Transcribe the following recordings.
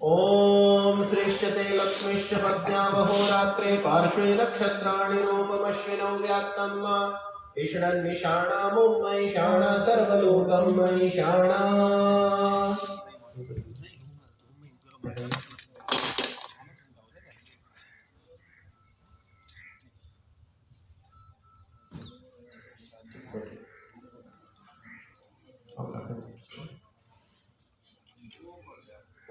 ओम श्रेष्ठते लक्ष्मीश्च पद्यावहो रात्रे पार्श्वे नक्षत्राणि रूपमश्विनौ व्यात्तम् ईषणन्निषाणामुन्मयिषाण सर्वलोकमयिषाण।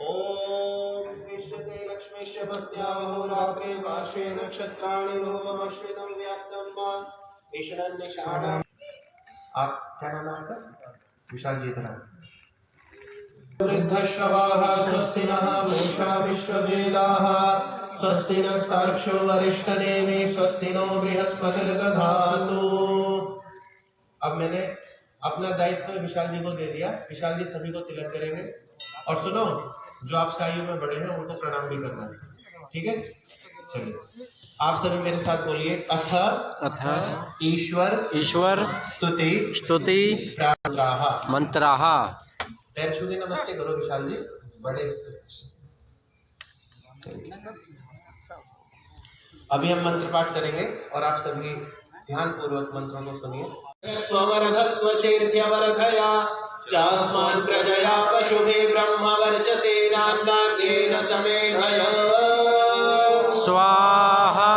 ओम श्रेष्ठते लक्ष्मीश्च पद्यावहो रात्रे पार्श्वे नक्षत्राणि रूपमश्विनौ व्यात्तम् ईषणन्निषाण। आप क्या नाम है आपका? विशाल जी धरा। वृद्धश्रवाः स्वस्ति नः पूषा विश्ववेदाः स्वस्ति नस्तार्क्ष्यो अरिष्टनेमि स्वस्ति नो बृहस्पतिर्दधातु। अब मैंने अपना दायित्व विशाल जी को दे दिया। विशाल जी सभी को तिलक करेंगे और सुनो, जो आपसे आयु में बड़े हैं उनको प्रणाम भी करना है, ठीक है? चलिए आप सभी मेरे साथ बोलिए। अथ ईश्वर स्तुति मंत्राः। पैर छू के नमस्ते करो विशाल जी, बड़े। अभी हम मंत्र पाठ करेंगे और आप सभी ध्यान पूर्वक मंत्रों को सुनिए। स्ववर्धस्वचेत्यवर्धया चास्मान् प्रजया पशुभिः ब्रह्मवर्चसेनान्नाद्येन समेधय स्वाहा।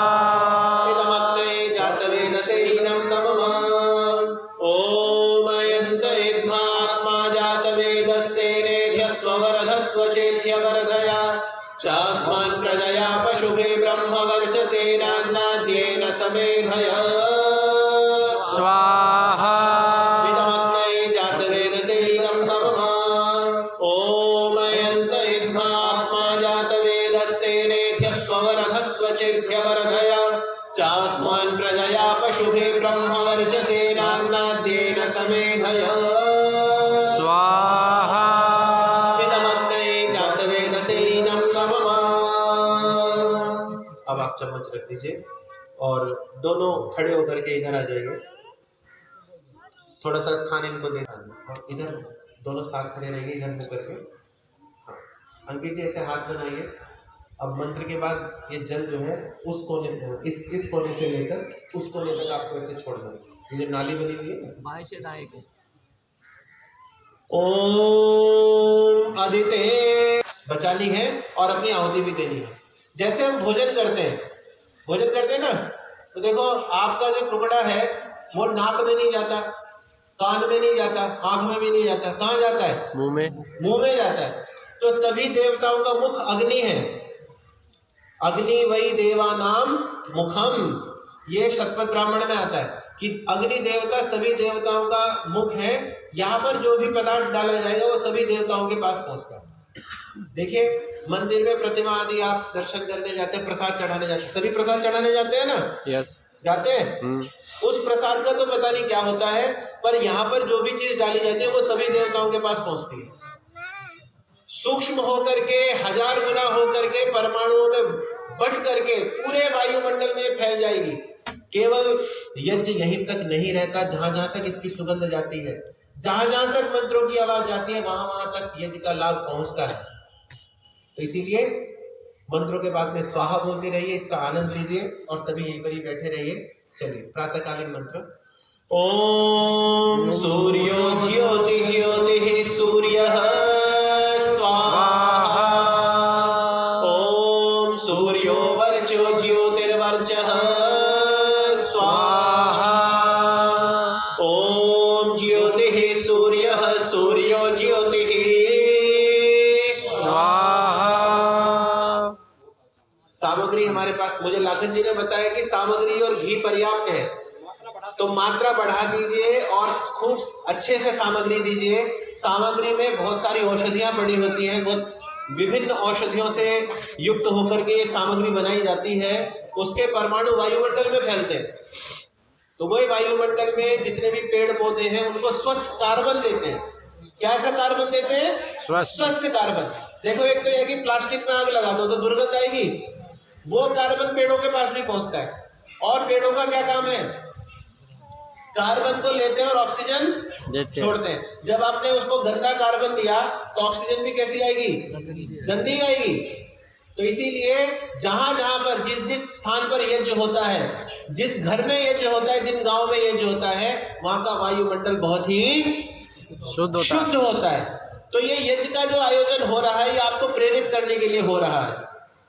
इदमग्ने जातवेदसे इदं तमः। ॐ अयन्त इद्मात्मा जातवेदस्तेनेध्य स्ववर्धस्वचेत्यवर्धया चास्मान् प्रजया पशुभिः ब्रह्मवर्चसेनान्नाद्येन समेधय स्वाहा। स्वचेत्यवर्धया चास्मान् प्रजया पशुभिः ब्रह्मवर्चसेनान्नाद्येन समेधय स्वाहा। इदमग्ने जातवेदसे इदं नमः। अब आप चम्मच रख दीजिए और दोनों खड़े होकर के इधर आ जाइए। थोड़ा सा स्थान इनको दे और इधर दोनों साथ खड़े रहेंगे, इधर मुँह करके। अंकित जी ऐसे हाथ बनाइए। अब मंत्र के बाद ये जल जो है उस कोने इस कोने से लेकर उस कोने तक आपको ऐसे छोड़ना है। ये जो नाली बनी हुई है ना, बाएं से दाएं को। ओम आदिते बचानी है और अपनी आहुति भी देनी है। जैसे हम भोजन करते हैं ना, तो देखो आपका जो टुकड़ा है वो नाक में नहीं जाता, कान में नहीं जाता, आंख में भी नहीं जाता। कहाँ जाता है? मुंह में जाता है। तो सभी देवताओं का मुख अग्नि है। अग्नि वही देवानाम मुखम, ये शतपथ ब्राह्मण में आता है कि अग्नि देवता सभी देवताओं का मुख है। यहाँ पर जो भी पदार्थ डाला जाएगा वो सभी देवताओं के पास पहुंचता है। देखिए मंदिर में प्रतिमा आदि आप दर्शन करने जाते हैं, प्रसाद चढ़ाने जाते हैं, सभी प्रसाद चढ़ाने जाते हैं ना? यस जाते हैं। उस प्रसाद का तो पता नहीं क्या होता है, पर यहाँ पर जो भी चीज डाली जाती है वो सभी देवताओं के पास पहुंचती है। सूक्ष्म होकर के 1000 गुना होकर के परमाणुओं में बट करके पूरे वायुमंडल में फैल जाएगी। केवल यज्ञ यहीं तक नहीं रहता, जहां जहां तक इसकी सुगंध जाती है, जहां जहां तक मंत्रों की आवाज जाती है, वहां वहां तक यज्ञ का लाभ पहुंचता है। तो इसीलिए मंत्रों के बाद में स्वाहा बोलते रहिए, इसका आनंद लीजिए और सभी यहीं पर ही बैठे रहिए। चलिए प्रातःकालीन मंत्र। ओम सूर्यो ज्योति ज्योतिः सूर्यः स्वाहा। ओम सूर्यो वर्चो ज्योतिर्वर्चः स्वाहा। ओम ज्योतिः सूर्यः सूर्यो ज्योतिः स्वाहा। सामग्री हमारे पास, मुझे लाखन जी ने बताया कि सामग्री और घी पर्याप्त है, तो मात्रा बढ़ा दीजिए और खूब अच्छे से सामग्री दीजिए। सामग्री में बहुत सारी औषधियां पड़ी होती हैं, बहुत विभिन्न औषधियों से युक्त होकर के ये सामग्री बनाई जाती है। उसके परमाणु वायुमंडल में फैलते हैं, तो वही वायुमंडल में जितने भी पेड़ पौधे हैं उनको स्वस्थ कार्बन देते हैं। क्या ऐसा कार्बन देते हैं? स्वस्थ कार्बन। देखो एक तो यह कि प्लास्टिक में आग लगा दो तो दुर्गंध आएगी, वो कार्बन पेड़ों के पास नहीं पहुंचता है। और पेड़ों का क्या काम है? कार्बन को लेते हैं और ऑक्सीजन छोड़ते हैं। जब आपने उसको गंदा कार्बन दिया तो ऑक्सीजन भी कैसी आएगी? गंदी आएगी। तो इसीलिए जहां जहां पर जिस जिस स्थान पर यज्ञ होता है, जिस घर में यज्ञ होता है, जिन गांव में यज्ञ होता है, वहां का वायुमंडल बहुत ही शुद्ध होता है। तो ये यज्ञ का जो आयोजन हो रहा है, ये आपको प्रेरित करने के लिए हो रहा है।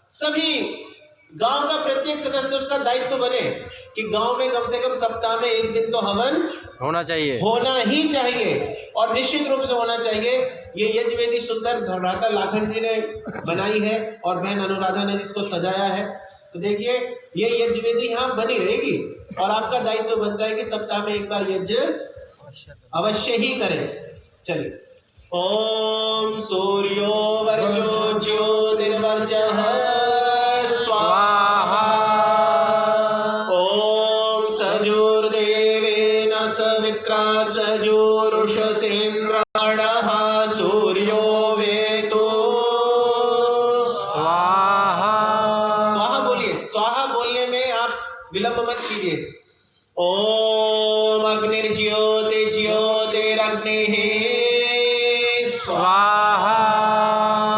सभी गांव का प्रत्येक सदस्य उसका दायित्व बने कि गांव में कम से कम सप्ताह में एक दिन तो हवन होना ही चाहिए और निश्चित रूप से होना चाहिए। ये यज्ञवेदी सुंदर भ्राता लाखन जी ने बनाई है और बहन अनुराधा ने जिसको सजाया है। तो देखिए ये यज्ञवेदी यहाँ बनी रहेगी और आपका दायित्व बनता है कि सप्ताह में एक बार यज्ञ अवश्य ही करें। चलिए, ओम सूर्यो वर्चो ज्योतिर्वर्चः स्वाहा, ओम सजुर्देवेन सवित्रा सजुरुषसेन्द्राणः सूर्यो वेतो स्वाहा। स्वाहा बोलिए, स्वाहा बोलने में आप विलंब मत कीजिए। ओम अग्निर्ज्योति ज्योतिरग्निः स्वाहा,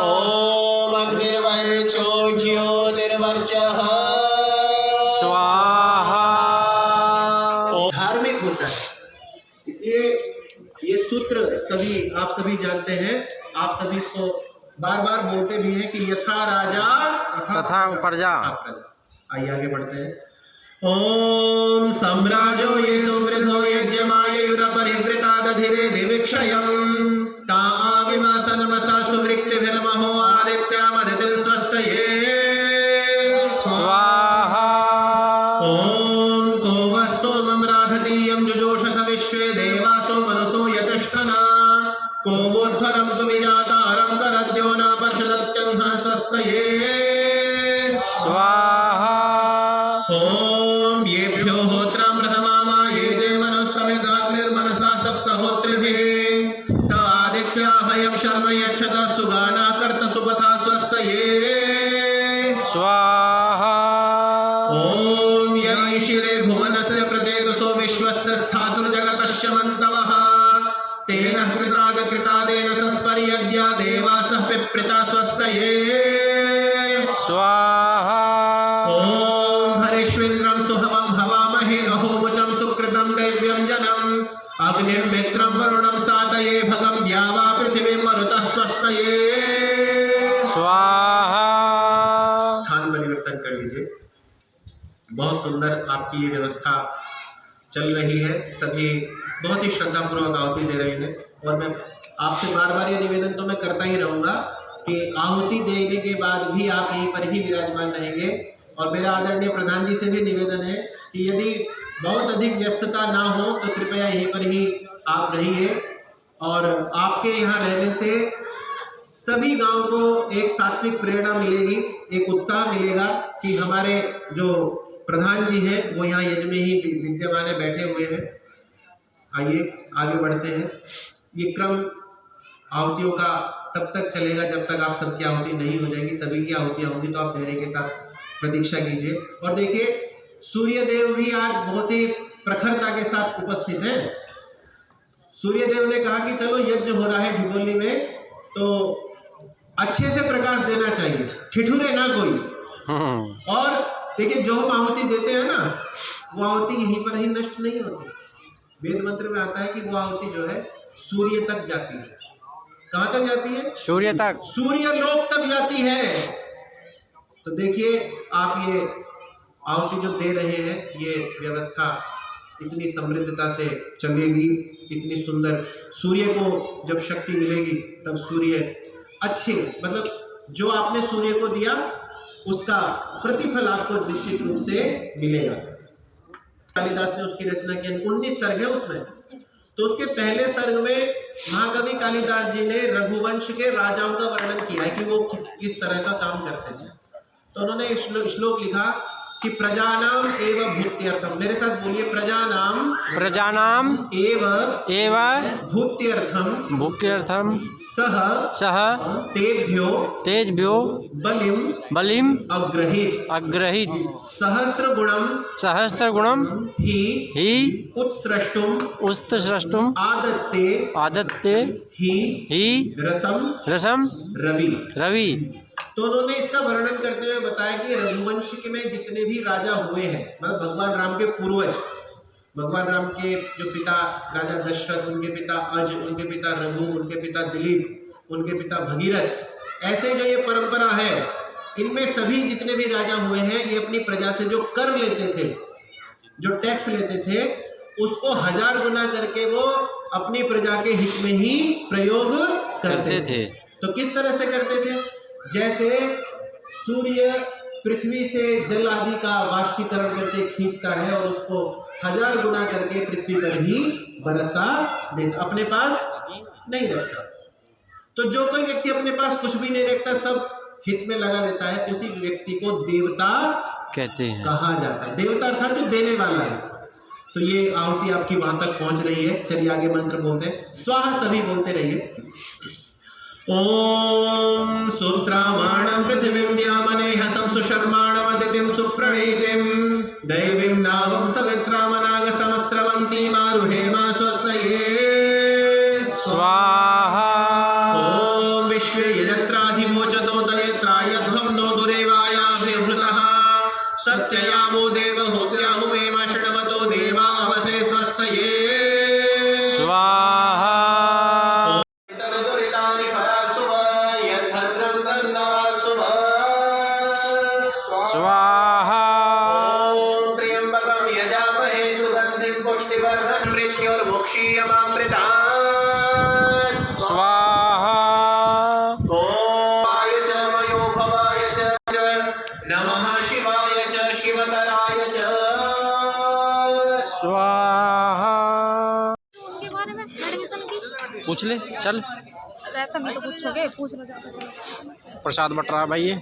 ओम अग्निर्वर्चो ज्योतिर्वर्चः स्वाहा। धार्मिक होता है, इसलिए ये सूत्र सभी आप सभी जानते हैं। आप सभी इसको बार बार बोलते भी हैं कि यथा राजा तथा प्रजा। आइए आगे बढ़ते हैं। ओम सम्राजो ये सुवृद्धो यज्ञमायुरपरिवृता दधिरे दिविक्षयम् ताविवासनमसा सुवृक्तिभिर्महो आदित्यामदितिं स्वस्तये स्वाहा। ओम कोवस्तोमं राधतीयं जुजोषथ विश्वे देवासो मनसो यतिष्ठना कोवोद्धरं तुमिजातारं करद्यो न पर्षदत्यं स्वस्तये स्वाहा। ओम येभ्यो होत्रं प्रथमामा ये देवनुस्वमिदाग्निर्मनसा सप्तहोत्रिभिः तादित्याभयं शर्म यच्छता सुगाना कर्त सुपथा स्वस्तये स्वाहा। ओम यैशिरे भुवनस्य प्रचेतसो विश्वस्य स्थातुर्जगतश्च मन्तवः तेन कृतादेन सस्पर्यज्ञा देवासः पिप्रिता स्वस्तये स्वाहा। ओम हरिश्विन्द्रं सुहवं हवामहे अहोमुचं सुकृतं दैव्यं जनम् अग्निर्मित्रं वरुणं सातये भगं द्यावा पृथिवीं मरुतः स्वस्तये स्वाहा। स्थान परिवर्तन कर लीजिए। बहुत सुंदर आपकी ये व्यवस्था चल रही है, सभी बहुत ही श्रद्धापूर्वक आहुति दे रहे हैं। और मैं आपसे बार बार ये निवेदन तो मैं करता ही रहूँगा कि आहुति देने के बाद भी आप यहीं पर ही विराजमान रहेंगे। और मेरा आदरणीय प्रधान जी से भी निवेदन है कि यदि बहुत अधिक व्यस्तता ना हो तो कृपया यहीं पर ही आप रहिए। और आपके यहाँ रहने से सभी गांव को एक सात्विक प्रेरणा मिलेगी, एक उत्साह मिलेगा कि हमारे जो प्रधान जी हैं वो यहाँ यज्ञ में ही विद्यमान है, बैठे हुए हैं। आइए आगे बढ़ते हैं। ये क्रम आहुतियों का तब तक चलेगा जब तक आप सबकी आहुति नहीं हो जाएगी। सभी की आहुतियाँ होंगी तो आप धैर्य के साथ प्रतीक्षा कीजिए। और देखिए सूर्य देव भी आज बहुत ही प्रखरता के साथ उपस्थित हैं। सूर्य देव ने कहा कि चलो यज्ञ हो रहा है ढिगोली में तो अच्छे से प्रकाश देना चाहिए, ठिठुरे ना कोई। और देखिए जो हम आहुति देते हैं ना, वो आहुति यहीं पर ही नष्ट नहीं होती। वेद मंत्र में आता है कि वो आहुति जो है सूर्य तक जाती है। कहाँ तक जाती है? सूर्य तक, सूर्य लोक तक जाती है। तो देखिए आप ये आहुति जो दे रहे हैं, ये व्यवस्था इतनी समृद्धता से चलेगी, इतनी सुंदर। सूर्य को जब शक्ति मिलेगी तब सूर्य अच्छे, मतलब जो आपने सूर्य को दिया उसका प्रतिफल आपको निश्चित रूप से मिलेगा। कालिदास ने उसकी रचना की, 19 सर्ग है उसमें। तो उसके पहले सर्ग में महाकवि कालिदास जी ने रघुवंश के राजाओं का वर्णन किया है कि वो किस तरह का काम करते थे। तो उन्होंने श्लोक लिखा कि प्रजानाम एव भूत्यर्थम, मेरे साथ बोलिए, प्रजानाम एव भूत्यर्थम सह तेजभ्यो बलिम अग्रहीत सहस्त्रगुणम ही उत्सृष्टुम आदत्ते ही रसम रवि। तो उन्होंने इसका वर्णन करते हुए बताया कि रघुवंश में जितने भी राजा हुए हैं, मतलब भगवान राम के पूर्वज, भगवान राम के जो पिता राजा दशरथ, उनके पिता अज, उनके पिता रघु, उनके पिता दिलीप, उनके पिता भगीरथ, ऐसे जो ये परंपरा है, इनमें सभी जितने भी राजा हुए हैं, ये अपनी प्रजा से जो कर लेते थे, जो टैक्स लेते थे, उसको 1000 गुना करके वो अपनी प्रजा के हित में ही प्रयोग करते थे। तो किस तरह से करते थे? जैसे सूर्य पृथ्वी से जल आदि का वाष्पीकरण करके खींचता है और उसको 1000 गुना करके पृथ्वी पर ही बरसा देता, अपने पास नहीं रखता। तो जो कोई व्यक्ति अपने पास कुछ भी नहीं रखता, सब हित में लगा देता है, उसी व्यक्ति को देवता कहते हैं, कहा जाता है। देवता अर्थात जो देने वाला है। तो ये आहुति आपकी वहां तक पहुंच रही है। चलिए आगे मंत्र बोलते हैं, स्वाहा सभी बोलते रहिए। ओम सूत्रामाणं पृथिवीं द्यामनेह संसुशर्माणमदितिं सुप्रणीतिं दैवीं नावं सवित्रामनागसमस्रवन्तीं आरुहेमा स्वस्तये स्वाहा। ओम विश्वे यजत्राधिमोचतो दयत्रायध्वं नो दुरेवायाभिवृतः सत्ययामो देवहूत्याहुमेमा षण्मतो देवा अवसे स्वस्तये स्वाहा। स्वाहा। ओम त्र्यंबकं यजामहे सुगंधिं पुष्टिवर्धनं मृत्योर्मुक्षीयमामृतात् स्वाहा। ओम आय च मयो भवाय च नमः शिवाय च शिवतराय च स्वाहा। उनके बारे में एडमिशन की पूछ ले, चल। तभी तो पूछोगे, पूछ लो जाता चलो। प्रसाद बट रहा है भाई, ये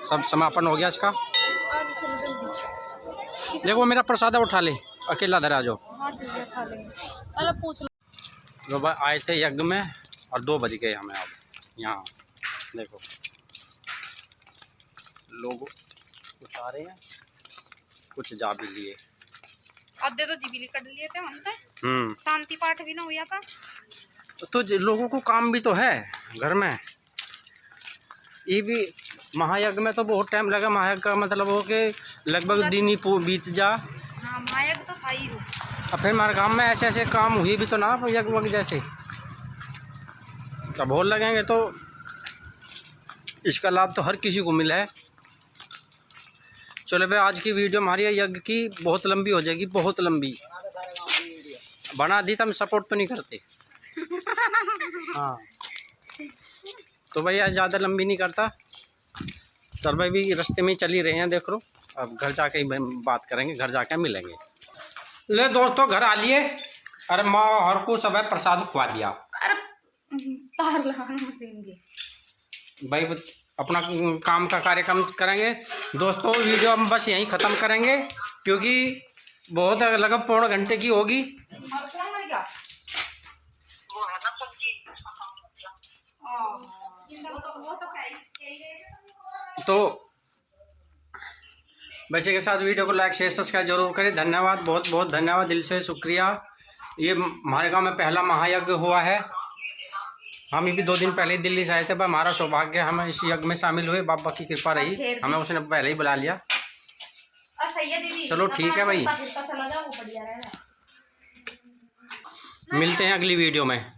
सब समापन हो गया इसका। आज चलो जल्दी। देखो मेरा प्रसाद है, उठा ले, अकेला धरा जो। हाँ ठीक है, खा लेंगे। अरे पूछ लो। जो भाई आए थे यज्ञ में और 2 बज गए हमें अब यहाँ। देखो लोग कुछ आ रहे हैं, कुछ जा भी लिए। आधे तो जीविली कट लिए थे हम तो। शांति पाठ भी ना हुआ था। तो लोगों को काम भी तो है घर में। ये भी महायज्ञ में तो बहुत टाइम लगा। महायज्ञ का मतलब हो कि लगभग दिन ही बीत जा। हाँ महायज्ञ तो था ही वो। अब फिर हमारे गाँव में ऐसे ऐसे काम हुए भी तो ना यज्ञ वज्ञ जैसे। अब होल लगेंगे तो इसका लाभ तो हर किसी को मिला है। चलो भाई, आज की वीडियो हमारी यज्ञ की बहुत लंबी हो जाएगी, बहुत लंबी बना दी तो हम सपोर्ट तो नहीं करते। हाँ तो भाई आज ज़्यादा लंबी नहीं करता। चल भाई भी रास्ते में चल ही रहे हैं, देख लो। अब घर जाके ही बात करेंगे, घर जाके मिलेंगे। ले दोस्तों घर आ लिए। अरे माँ हर को सब है प्रसाद खुआ दिया। अरे तार लगा मशीन की। भाई अपना काम का कार्यक्रम करेंगे दोस्तों। वीडियो हम बस यहीं ख़त्म करेंगे क्योंकि बहुत लगभग 1.5 घंटे की होगी। तो वैसे के साथ वीडियो को लाइक शेयर सब्सक्राइब जरूर करें। धन्यवाद, बहुत बहुत धन्यवाद, दिल से शुक्रिया। ये हमारे गांव में पहला महायज्ञ हुआ है। हम भी 2 दिन पहले ही दिल्ली से आए थे। हमारा सौभाग्य हम इस यज्ञ में शामिल हुए। बाबा की कृपा रही, हमें उसने पहले ही बुला लिया। चलो ठीक है भाई, मिलते हैं अगली वीडियो में।